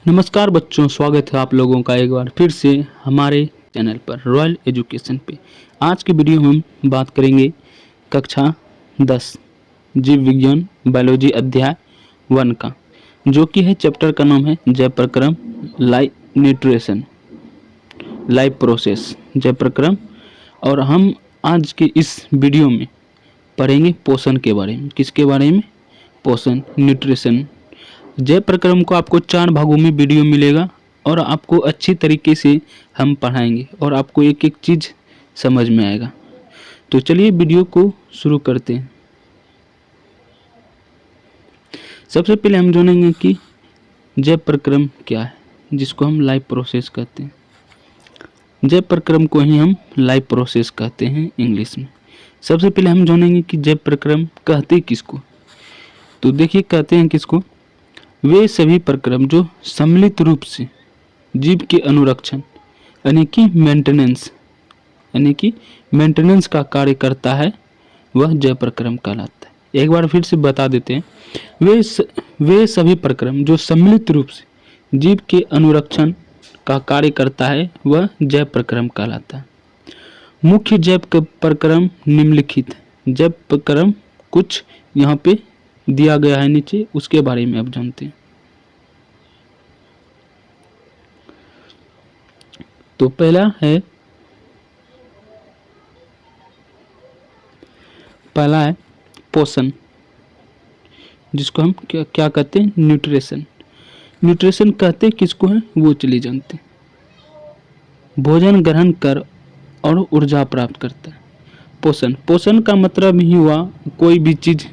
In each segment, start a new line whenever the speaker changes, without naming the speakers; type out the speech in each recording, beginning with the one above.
नमस्कार बच्चों, स्वागत है आप लोगों का एक बार फिर से हमारे चैनल पर रॉयल एजुकेशन पे। आज की वीडियो में हम बात करेंगे कक्षा 10 जीव विज्ञान बायोलॉजी अध्याय 1 का, जो कि है चैप्टर का नाम है जैव प्रक्रम लाइव न्यूट्रिशन लाइव प्रोसेस जैव प्रक्रम। और हम आज के इस वीडियो में पढ़ेंगे पोषण के बारे में। किसके बारे में? पोषण, न्यूट्रिशन। जैव प्रक्रम को आपको 4 भागों में वीडियो मिलेगा और आपको अच्छी तरीके से हम पढ़ाएंगे और आपको एक एक चीज़ समझ में आएगा। तो चलिए वीडियो को शुरू करते हैं। सबसे पहले हम जानेंगे कि जैव प्रक्रम क्या है, जिसको हम लाइव प्रोसेस कहते हैं। जैव प्रक्रम को ही हम लाइव प्रोसेस कहते हैं इंग्लिश में। सबसे पहले हम जानेंगे कि जैव प्रक्रम कहते किसको। तो देखिए, कहते हैं किसको? वे सभी प्रक्रम जो सम्मिलित रूप से जीव के अनुरक्षण यानी कि मेंटेनेंस का कार्य करता है, वह जैव प्रक्रम कहलाता है। एक बार फिर से बता देते हैं, वे सभी प्रक्रम जो सम्मिलित रूप से जीव के अनुरक्षण का कार्य करता है, वह जैव प्रक्रम कहलाता है। मुख्य जैव प्रक्रम निम्नलिखित है। जैव प्रक्रम कुछ यहाँ पे दिया गया है नीचे, उसके बारे में अब जानते हैं। तो पहला है पोषण, जिसको हम क्या कहते हैं? न्यूट्रिशन। न्यूट्रिशन कहते किसको है वो चलिए जानते हैं। भोजन ग्रहण कर और ऊर्जा प्राप्त करता है। पोषण का मतलब ही हुआ कोई भी चीज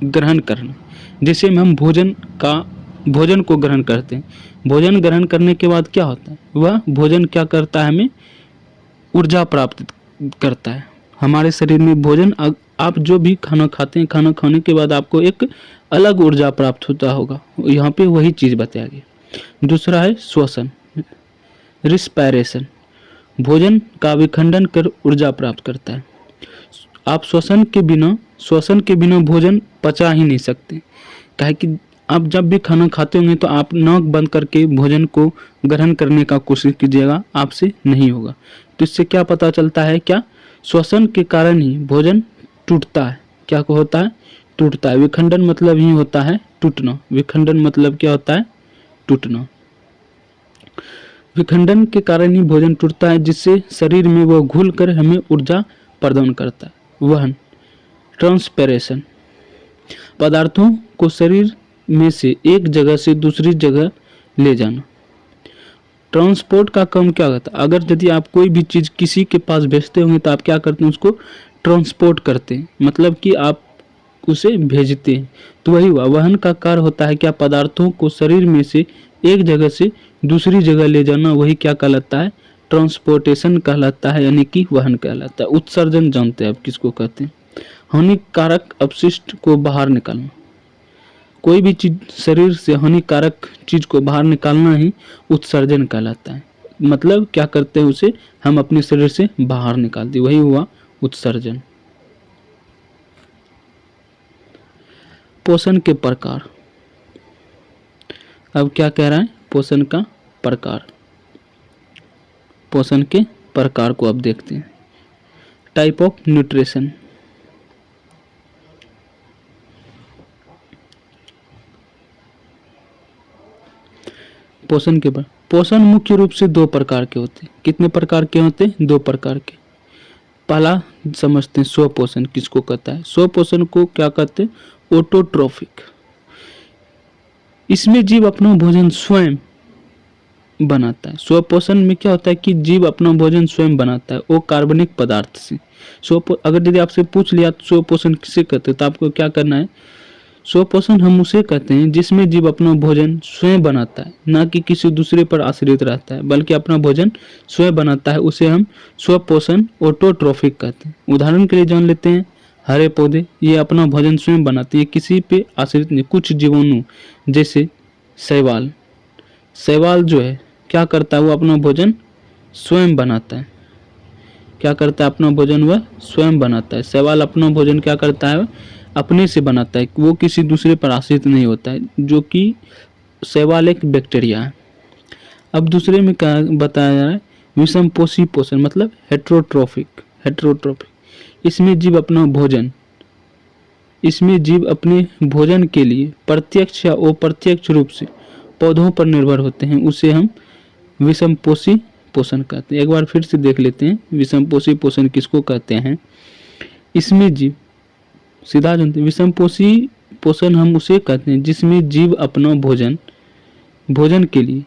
ग्रहण करना। जैसे हम भोजन को ग्रहण करते हैं, भोजन ग्रहण करने के बाद क्या होता है? वह भोजन क्या करता है? हमें ऊर्जा प्राप्त करता है। हमारे शरीर में भोजन, आप जो भी खाना खाते हैं, खाना खाने के बाद आपको एक अलग ऊर्जा प्राप्त होता होगा, यहाँ पे वही चीज़ बताया गया। दूसरा है श्वसन, रिस्पायरेशन। भोजन का विखंडन कर ऊर्जा प्राप्त करता है। आप श्वसन के बिना भोजन पचा ही नहीं सकते। काहे कि आप जब भी खाना खाते होंगे तो आप नाक बंद करके भोजन को ग्रहण करने का कोशिश कीजिएगा, आपसे नहीं होगा। तो इससे क्या पता चलता है? क्या श्वसन के कारण ही भोजन टूटता है। क्या होता है? टूटता है। विखंडन मतलब ही होता है टूटना। विखंडन मतलब क्या होता है? टूटना। विखंडन के कारण ही भोजन टूटता है, जिससे शरीर में वह घुल कर हमें ऊर्जा प्रदान करता है। वहन, ट्रांसपेरेशन। पदार्थों को शरीर में से एक जगह से दूसरी जगह ले जाना। ट्रांसपोर्ट का काम क्या होता है? अगर यदि आप कोई भी चीज़ किसी के पास भेजते होंगे तो आप क्या करते हैं? उसको ट्रांसपोर्ट करते हैं, मतलब कि आप उसे भेजते हैं। तो वही हुआ। वहन का कार्य होता है क्या? पदार्थों को शरीर में से एक जगह से दूसरी जगह ले जाना, वही क्या कहलाता है? ट्रांसपोर्टेशन कहलाता है, यानी कि वहन कहलाता है। उत्सर्जन जानते हैं आप किसको कहते हैं? हानिकारक अपशिष्ट को बाहर निकालना। कोई भी चीज शरीर से हानिकारक चीज को बाहर निकालना ही उत्सर्जन कहलाता है। मतलब क्या करते हैं? उसे हम अपने शरीर से बाहर निकालते, वही हुआ उत्सर्जन। पोषण के प्रकार। अब क्या कह रहा है? पोषण का प्रकार। पोषण के प्रकार को अब देखते हैं। Type of nutrition. पोषण मुख्य रूप से 2 प्रकार के होते हैं। कितने प्रकार के होते हैं? 2 प्रकार के। पहला समझते हैं स्वपोषण किसको कहता है। स्वपोषण को क्या कहते हैं? ऑटोट्रोफिक। इसमें जीव अपना भोजन स्वयं बनाता है। स्वपोषण में क्या होता है कि जीव अपना भोजन स्वयं बनाता है, वो कार्बनिक पदार्थ से। अगर यदि आपसे पूछ लिया तो स्वपोषण किसे कहते हैं, तो आपको क्या करना है? स्वपोषण हम उसे कहते हैं जिसमें जीव अपना भोजन स्वयं बनाता है, ना कि किसी दूसरे पर आश्रित रहता है, बल्कि अपना भोजन स्वयं बनाता है। उसे हम स्वपोषण ऑटोट्रोफिक कहते हैं। उदाहरण के लिए जान लेते हैं, हरे पौधे, ये अपना भोजन स्वयं बनाते हैं, किसी पे आश्रित नहीं। कुछ जीवाणु जैसे शैवाल जो है क्या करता है? वो अपना भोजन स्वयं बनाता है। क्या करता है? अपना भोजन वह स्वयं बनाता है। शैवाल अपना भोजन क्या करता है? अपने से बनाता है, वो किसी दूसरे पर आश्रित नहीं होता है। जो कि शैवाल एक बैक्टीरिया है। अब दूसरे में क्या बताया जा रहा है, विषमपोषी पोषण मतलब हेट्रोट्रोफिक। इसमें जीव अपने भोजन के लिए प्रत्यक्ष या अप्रत्यक्ष रूप से पौधों पर निर्भर होते हैं, उसे हम विषमपोषी पोषण कहते हैं। एक बार फिर से देख लेते हैं विषमपोषी पोषण किसको कहते हैं। इसमें जीव सीधा जानते हैं, विषमपोषी पोषण हम उसे कहते हैं जिसमें जीव अपना भोजन के लिए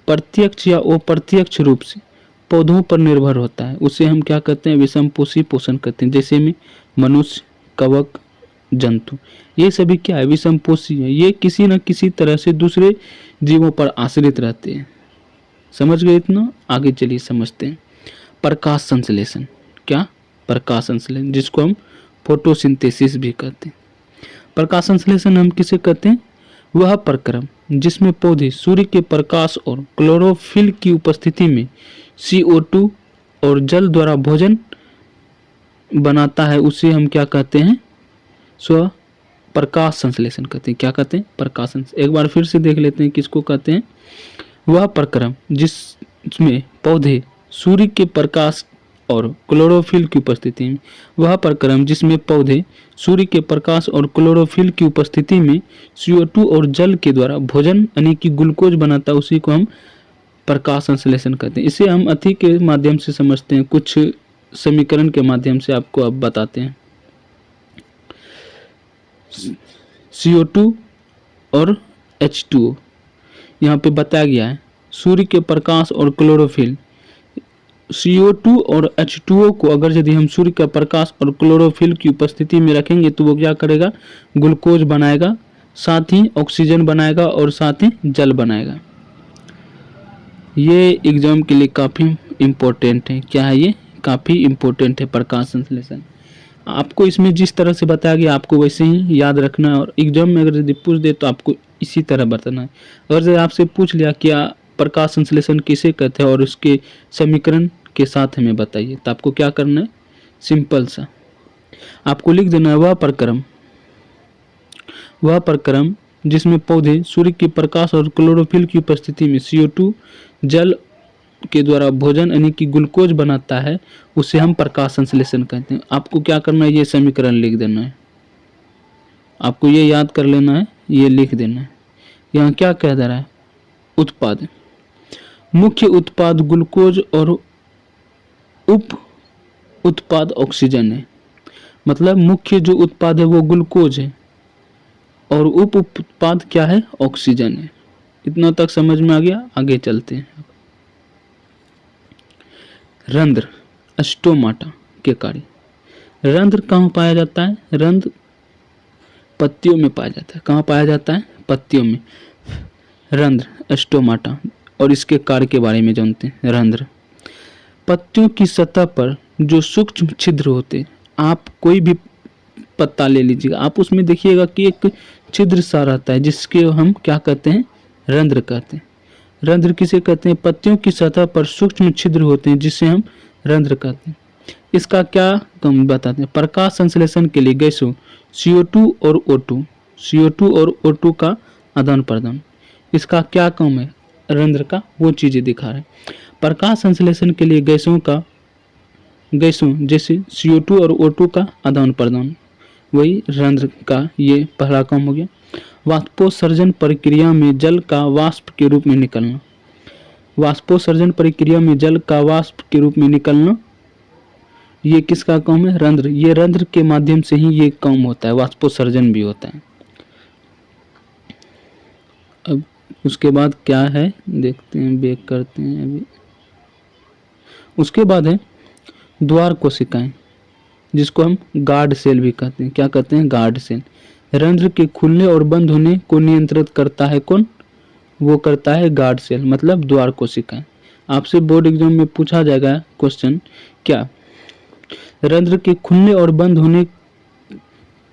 प्रत्यक्ष या अप्रत्यक्ष रूप से पौधों पर निर्भर होता है, उसे हम क्या कहते हैं, विषमपोषी पोषण कहते हैं। जैसे में मनुष्य, कवक, जंतु, ये सभी क्या है, विषमपोषी है। ये किसी न किसी तरह से दूसरे जीवों पर आश्रित रहते हैं। समझ गए इतना? आगे चलिए समझते हैं। प्रकाश संश्लेषण, क्या? प्रकाश संश्लेषण, जिसको हम फोटोसिंथेसिस भी कहते हैं। प्रकाश संश्लेषण हम किसे कहते हैं? वह प्रक्रम जिसमें पौधे सूर्य के प्रकाश और क्लोरोफिल की उपस्थिति में CO2 और जल द्वारा भोजन बनाता है, उसे हम क्या कहते हैं, स्व प्रकाश संश्लेषण कहते हैं। क्या कहते हैं? प्रकाश संश्लेषण। एक बार फिर से देख लेते हैं किसको कहते हैं। वह प्रक्रम जिसमें पौधे सूर्य के प्रकाश और क्लोरोफिल की उपस्थिति में CO2 और जल के द्वारा भोजन यानी कि ग्लूकोज बनाता है, उसी को हम प्रकाश संश्लेषण कहते हैं। इसे हम अति के माध्यम से समझते हैं, कुछ समीकरण के माध्यम से आपको अब बताते हैं। CO2 और H2O यहाँ पे बताया गया है, सूर्य के प्रकाश और क्लोरोफिल। CO2 और H2O को अगर यदि हम सूर्य का प्रकाश और क्लोरोफिल की उपस्थिति में रखेंगे तो वो क्या करेगा, ग्लूकोज बनाएगा, साथ ही ऑक्सीजन बनाएगा और साथ ही जल बनाएगा। ये एग्जाम के लिए काफ़ी इम्पोर्टेंट है। क्या है ये? काफ़ी इम्पोर्टेंट है प्रकाश संश्लेषण। आपको इसमें जिस तरह से बताया गया आपको वैसे ही याद रखना है, और एग्जाम में अगर यदि पूछ दे तो आपको इसी तरह बताना है। अगर यदि आपसे पूछ लिया क्या प्रकाश संश्लेषण किसे कहते हैं और उसके समीकरण के साथ हमें बताइए, तो आपको क्या करना है, सिंपल सा आपको लिख देना है, वह प्रक्रम जिसमें पौधे सूर्य के प्रकाश और क्लोरोफिल की उपस्थिति में CO2 जल के द्वारा भोजन यानी कि ग्लूकोज बनाता है, उसे हम प्रकाश संश्लेषण कहते हैं। आपको क्या करना है, ये समीकरण लिख देना है, आपको ये याद कर लेना है, ये लिख देना है। यहाँ क्या कह दे रहा है, उत्पाद, मुख्य उत्पाद ग्लूकोज और उप उत्पाद ऑक्सीजन है। मतलब मुख्य जो उत्पाद है वो ग्लूकोज है और उप उत्पाद क्या है, ऑक्सीजन है। इतना तक समझ में आ गया? आगे चलते हैं। रंध्र, स्टोमाटा के कार्य। रंध्र कहाँ पाया जाता है? रंध्र पत्तियों में पाया जाता है। कहाँ पाया जाता है? पत्तियों में। रंध्र, स्टोमाटा, और इसके कार्य के बारे में जानते हैं। रंध्र पत्तियों की सतह पर जो सूक्ष्म छिद्र होते हैं, आप कोई भी पत्ता ले लीजिएगा, आप उसमें देखिएगा कि एक छिद्र सा रहता है, जिसके हम क्या कहते हैं, रंध्र कहते हैं। रंध्र किसे कहते हैं? पत्तियों की सतह पर सूक्ष्म छिद्र होते हैं, जिसे हम रंध्र कहते हैं। इसका क्या काम बताते हैं? प्रकाश संश्लेषण के लिए गैसों CO2 और O2 का आदान प्रदान। इसका क्या काम है रंध्र का, वो चीजें दिखा रहे हैं। प्रकाश संश्लेषण के लिए गैसों जैसे CO2 और O2 का आदान प्रदान, वही रंध्र का ये पहला काम हो गया। वाष्पोत्सर्जन प्रक्रिया में जल का वाष्प के रूप में निकलना। वाष्पोत्सर्जन प्रक्रिया में जल का वाष्प के रूप में निकलना, ये किसका काम है? रंध्र। ये रंध्र के माध्यम से ही ये काम होता है, वाष्पोत्सर्जन भी होता है। अब उसके बाद क्या है देखते हैं, बेक करते हैं अभी। उसके बाद है द्वार कोशिकाएं, जिसको हम गार्ड सेल भी कहते हैं। क्या कहते हैं? Guard cell. रंध्र के खुलने और बंद होने को नियंत्रित करता है कौन? वो करता है गार्ड सेल, मतलब द्वार कोशिकाएं। आपसे बोर्ड एग्जाम में पूछा जाएगा क्वेश्चन, क्या रंध्र के खुलने और बंद होने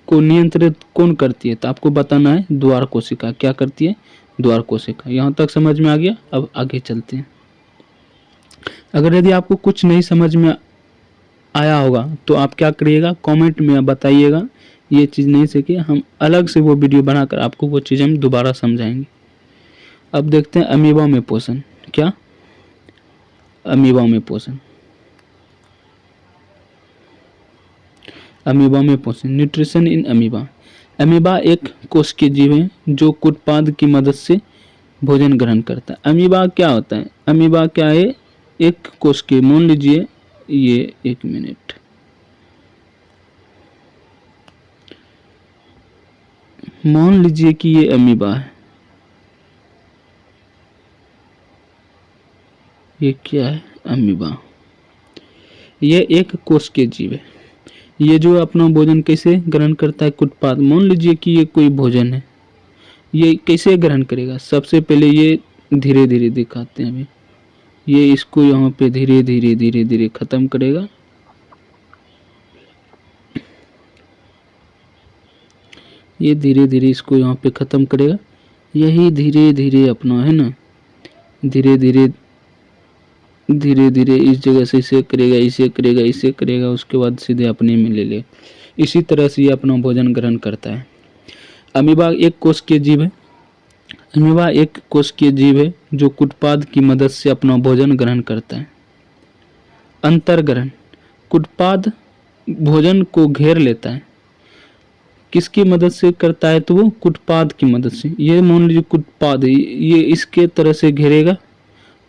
को नियंत्रित कौन करती है? तो आपको बताना है द्वार कोशिका। क्या करती है? द्वार कोशिका। यहाँ तक समझ में आ गया? अब आगे चलते हैं। अगर यदि आपको कुछ नहीं समझ में आया होगा तो आप क्या करिएगा, कमेंट में बताइएगा, ये चीज़ नहीं सीखी, हम अलग से वो वीडियो बनाकर आपको वो चीज़ हम दोबारा समझाएंगे। अब देखते हैं अमीबा में पोषण। क्या अमीबा में पोषण। अमीबा में पोषण, न्यूट्रिशन इन अमीबा। अमीबा एक कोशिकीय जीव है जो कुटपाद की मदद से भोजन ग्रहण करता है। अमीबा क्या होता है? अमीबा क्या है? एक कोशिकीय, मान लीजिए ये, एक मिनट, मान लीजिए कि ये अमीबा है। ये क्या है? अमीबा। ये एक कोशिकीय जीव है। ये जो अपना भोजन कैसे ग्रहण करता है? कुटपाद। मान लीजिए कि ये कोई भोजन है, ये कैसे ग्रहण करेगा? सबसे पहले ये धीरे धीरे दिखाते हैं अभी, ये इसको यहाँ पे धीरे धीरे धीरे धीरे खत्म करेगा। ये धीरे धीरे इसको यहाँ पे खत्म करेगा। यही धीरे धीरे अपना है ना, धीरे धीरे धीरे धीरे इस जगह से इसे करेगा, इसे करेगा, इसे करेगा, उसके बाद सीधे अपने में ले ले। इसी तरह से ये अपना भोजन ग्रहण करता है। अमीबा एक कोशिकीय जीव है। अमीबा एक कोशिकीय जीव है जो कुटपाद की मदद से अपना भोजन ग्रहण करता है। अंतर्ग्रहण, कुटपाद भोजन को घेर लेता है। किसकी मदद से करता है? तो वो कुटपाद की मदद से। ये मान लीजिए कुटपाद है, ये इसके तरह से घेरेगा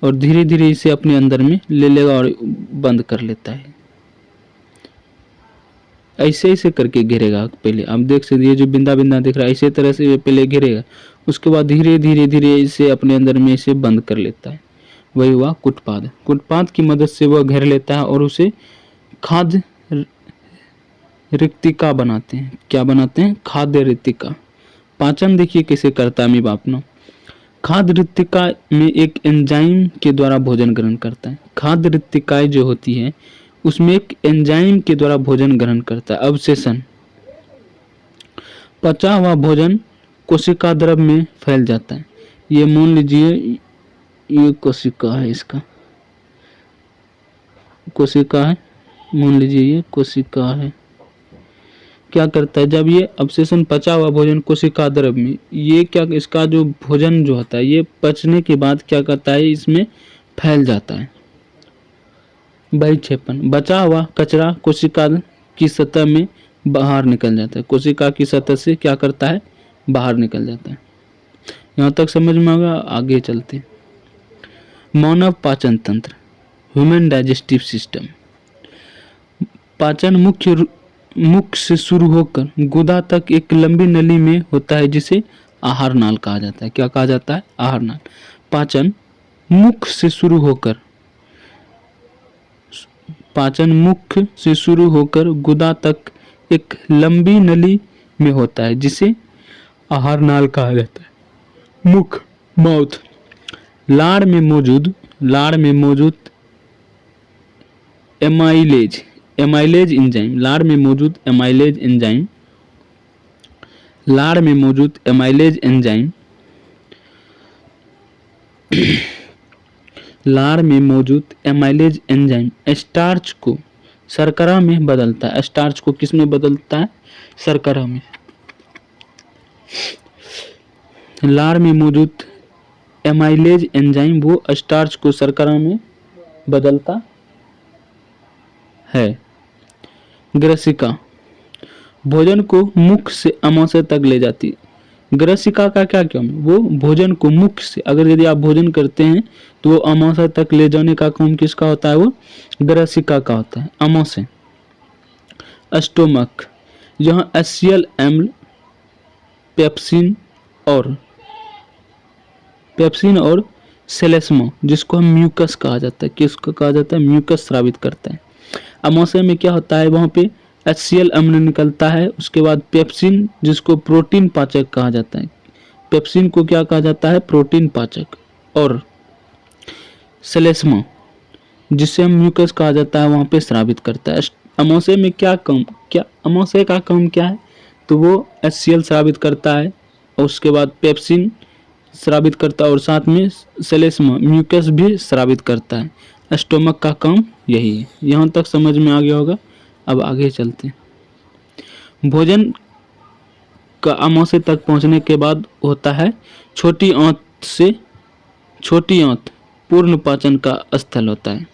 और धीरे धीरे इसे अपने अंदर में ले लेगा और बंद कर लेता है। ऐसे ऐसे करके घेरेगा। पहले आप देख सकते, ये जो बिंदा बिंदा दिख रहा है, इसी तरह से पहले घेरेगा, उसके बाद धीरे धीरे धीरे इसे अपने अंदर में इसे बंद कर लेता है। वही हुआ कुटपाद। कुटपाद की मदद से वह घेर लेता है और उसे खाद्य रिक्तिका बनाते हैं। क्या बनाते हैं? खाद्य रिक्तिका। पाचन देखिए कैसे करता है अमीबा अपना। खाद्य रिक्तिका में एक एंजाइम के द्वारा भोजन ग्रहण करता है। खाद्य रिक्तिकाएं जो होती है उसमें एक एंजाइम के द्वारा भोजन ग्रहण करता है। अवशेषण, पचा हुआ भोजन कोशिका द्रव में फैल जाता है। ये मान लीजिए ये कोशिका है, इसका कोशिका है, मान लीजिए ये कोशिका है। क्या करता है? जब ये अवशेषण पचा हुआ भोजन कोशिका द्रव में, ये क्या, इसका जो भोजन जो होता है ये पचने के बाद क्या करता है? इसमें फैल जाता है। बहिक्षेपण, बचा हुआ कचरा कोशिका की सतह में बाहर निकल जाता है। कोशिका की सतह से क्या करता है? बाहर निकल जाता है। यहाँ तक समझ में आ गया? आगे चलते हैं। मानव पाचन तंत्र, ह्यूमन डाइजेस्टिव सिस्टम। पाचन मुख से शुरू होकर गुदा तक एक लंबी नली में होता है जिसे आहार नाल कहा जाता है। क्या कहा जाता है? आहार नाल। पाचन मुख से शुरू होकर, पाचन मुख से शुरू होकर गुदा तक एक लंबी नली में होता है जिसे आहार नाल कहा जाता है। मुख, माउथ। लार में मौजूद एमाइलेज एंजाइम, लार में मौजूद एमाइलेज एंजाइम, लार में मौजूद एमाइलेज एंजाइम, लार में मौजूद एमाइलेज एंजाइम स्टार्च को शर्करा में बदलता है। स्टार्च को किस में बदलता है? शर्करा में। लार में मौजूद एमाइलेज एंजाइम वो स्टार्च को शर्करा में बदलता है। ग्रसिका भोजन को मुख से अमाशय तक ले जाती है। ग्रसिका का क्या काम है? वो भोजन को मुख से, अगर यदि आप भोजन करते हैं तो वो अमाशय तक ले जाने का काम किसका होता है? वो ग्रसिका का होता है, अमाशय। स्टोमक, यहाँ एसियल अम्ल, पेप्सिन और सेलेस्मा, जिसको हम म्यूकस कहा जाता है, किसको कहा जाता है? म्यूकस स्रावित करता है। अमाशय में क्या होता है? वहाँ पे एचसीएल अम्ल निकलता है, उसके बाद पेप्सिन जिसको प्रोटीन पाचक कहा जाता है, पेप्सिन को क्या कहा जाता है? प्रोटीन पाचक। और सेलेस्मा जिसे हम म्यूकस कहा जाता है वहाँ पे स्रावित करता है। अमाशय में अमाशय का काम क्या है? तो वो एचसीएल स्रावित करता है और उसके बाद पेप्सिन स्रावित करता है और साथ में सेलेस्मा म्यूकस भी स्रावित करता है। स्टोमक का काम यही है। यहाँ तक समझ में आ गया होगा। अब आगे चलते हैं। भोजन का अमाशय तक पहुँचने के बाद होता है छोटी आंत पूर्ण पाचन का स्थल होता है।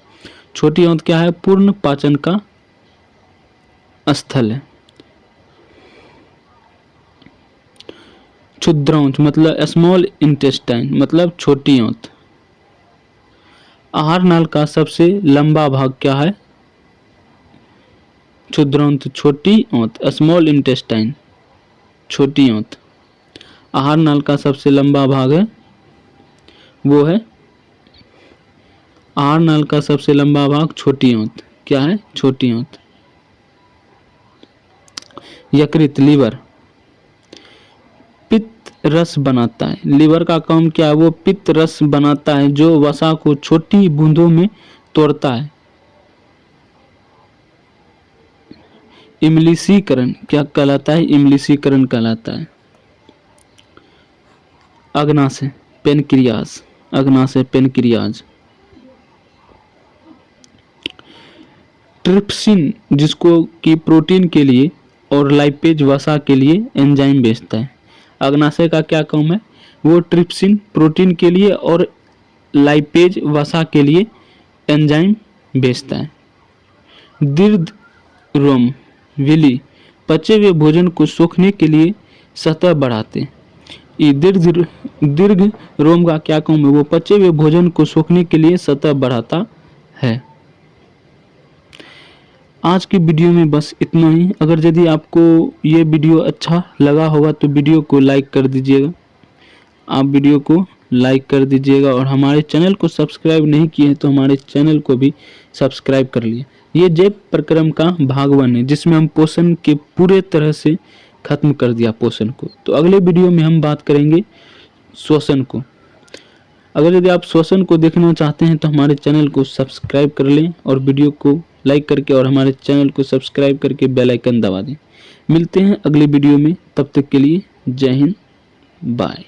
छोटी आंत क्या है? पूर्ण पाचन का स्थल है। क्षुद्रांत मतलब स्मॉल इंटेस्टाइन मतलब छोटी आंत। आहार नाल का सबसे लंबा भाग क्या है? क्षुद्रांत छोटी आंत, स्मॉल इंटेस्टाइन छोटी आंत। आहार नाल का सबसे लंबा भाग है वो है, आहार नाल का सबसे लंबा भाग छोटी आंत। क्या है? छोटी आंत। यकृत लीवर पित्त रस बनाता है। लीवर का काम क्या है? वो पित्त रस बनाता है जो वसा को छोटी बूंदों में तोड़ता है। इमलीसीकरण क्या कहलाता है? इमलीसीकरण कहलाता है। अग्नाशय पेनक्रियाज, अग्नाशय पेनक्रियाज। ट्रिप्सिन जिसको कि प्रोटीन के लिए और लाइपेज वसा के लिए एंजाइम भेजता है। अग्नाशय का क्या काम है? वो ट्रिप्सिन प्रोटीन के लिए और लाइपेज वसा के लिए एंजाइम भेजता है। दीर्घ रोम विली पचे हुए भोजन को सोखने के लिए सतह बढ़ाते हैं। ये दीर्घ रोम का क्या काम है? वो पचे हुए भोजन को सोखने के लिए सतह बढ़ाता है। आज की वीडियो में बस इतना ही। अगर यदि आपको ये वीडियो अच्छा लगा होगा तो वीडियो को लाइक कर दीजिएगा। आप वीडियो को लाइक कर दीजिएगा और हमारे चैनल को सब्सक्राइब नहीं किए तो हमारे चैनल को भी सब्सक्राइब कर लिए। ये जैव प्रक्रम का भाग 1 है जिसमें हम पोषण के पूरे तरह से खत्म कर दिया पोषण को। तो अगले वीडियो में हम बात करेंगे श्वसन को। अगर यदि आप श्वसन को देखना चाहते हैं तो हमारे चैनल को सब्सक्राइब कर लें और वीडियो को लाइक करके और हमारे चैनल को सब्सक्राइब करके बेल आइकन दबा दें। मिलते हैं अगले वीडियो में, तब तक के लिए जय हिंद, बाय।